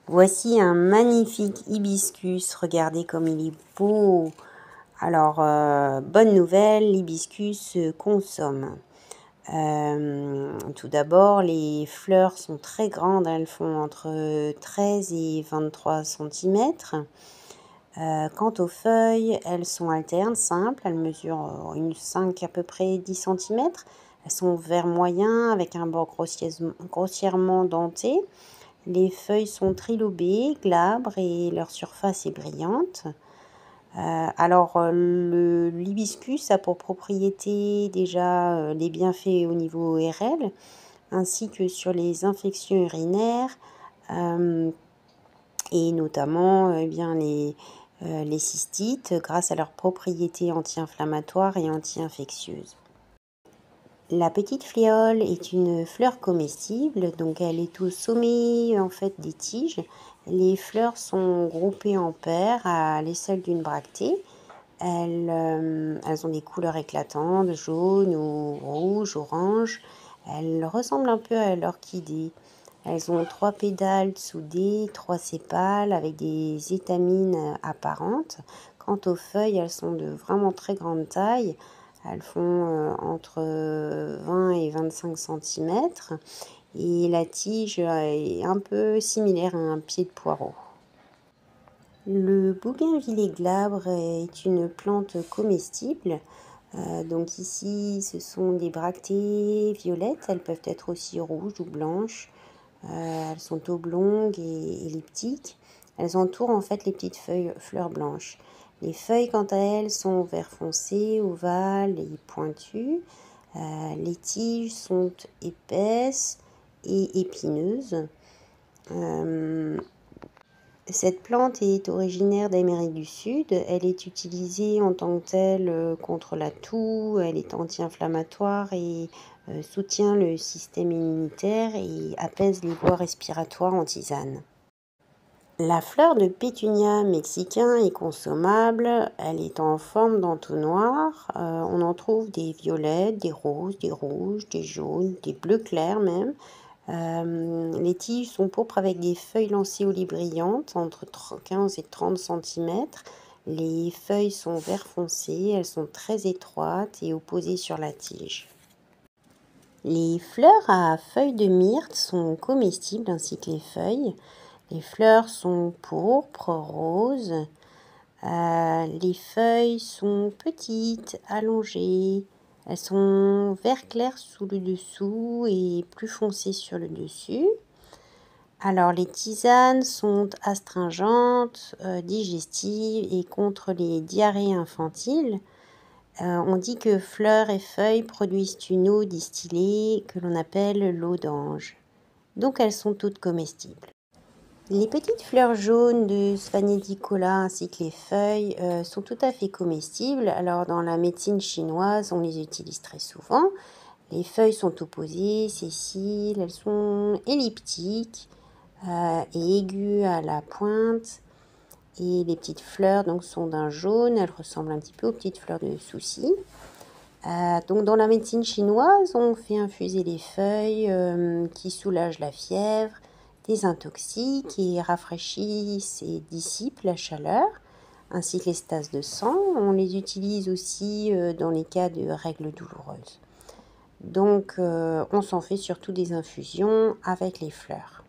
Voici un magnifique hibiscus, regardez comme il est beau. Alors, bonne nouvelle, l'hibiscus se consomme. Tout d'abord, les fleurs sont très grandes, elles font entre 13 et 23 centimètres. Quant aux feuilles, elles sont alternes, simples, elles mesurent 5 à peu près 10 centimètres. Elles sont vert moyen avec un bord grossièrement denté. Les feuilles sont trilobées, glabres et leur surface est brillante. L'hibiscus a pour propriété déjà les bienfaits au niveau ORL, ainsi que sur les infections urinaires, et notamment les cystites, grâce à leurs propriétés anti-inflammatoires et anti-infectieuses. La petite fléole est une fleur comestible, donc elle est au sommet en fait des tiges. Les fleurs sont groupées en paires à l'aisselle d'une bractée. Elles ont des couleurs éclatantes, jaune ou rouge, orange. Elles ressemblent un peu à l'orchidée. Elles ont 3 pédales soudées, 3 sépales avec des étamines apparentes. Quant aux feuilles, elles sont de vraiment très grande taille. Elles font entre 20 et 25 centimètres et la tige est un peu similaire à un pied de poireau. Le bougainvillier glabre est une plante comestible. Donc ici, ce sont des bractées violettes. Elles peuvent être aussi rouges ou blanches. Elles sont oblongues et elliptiques. Elles entourent en fait les petites fleurs blanches. Les feuilles, quant à elles, sont vert foncé, ovales et pointues. Les tiges sont épaisses et épineuses. Cette plante est originaire d'Amérique du Sud. Elle est utilisée en tant que telle contre la toux. Elle est anti-inflammatoire et soutient le système immunitaire et apaise les voies respiratoires en tisane. La fleur de pétunia mexicain est consommable. Elle est en forme d'entonnoir. On en trouve des violettes, des roses, des rouges, des jaunes, des bleus clairs même. Les tiges sont pourpres avec des feuilles lancéolées brillantes entre 15 et 30 centimètres. Les feuilles sont vert foncé, elles sont très étroites et opposées sur la tige. Les fleurs à feuilles de myrte sont comestibles ainsi que les feuilles. Les fleurs sont pourpres, roses. Les feuilles sont petites, allongées. Elles sont vert clair sous le dessous et plus foncées sur le dessus. Alors les tisanes sont astringentes, digestives et contre les diarrhées infantiles. On dit que fleurs et feuilles produisent une eau distillée que l'on appelle l'eau d'ange. Donc elles sont toutes comestibles. Les petites fleurs jaunes de Svanedicola ainsi que les feuilles sont tout à fait comestibles. Alors dans la médecine chinoise, on les utilise très souvent. Les feuilles sont opposées, sessiles, elles sont elliptiques et aiguës à la pointe. Et les petites fleurs donc, sont d'un jaune, elles ressemblent un petit peu aux petites fleurs de souci. Donc dans la médecine chinoise, on fait infuser les feuilles qui soulagent la fièvre, désintoxiquent et rafraîchissent et dissipent la chaleur, ainsi que les stases de sang. On les utilise aussi dans les cas de règles douloureuses. Donc on s'en fait surtout des infusions avec les fleurs.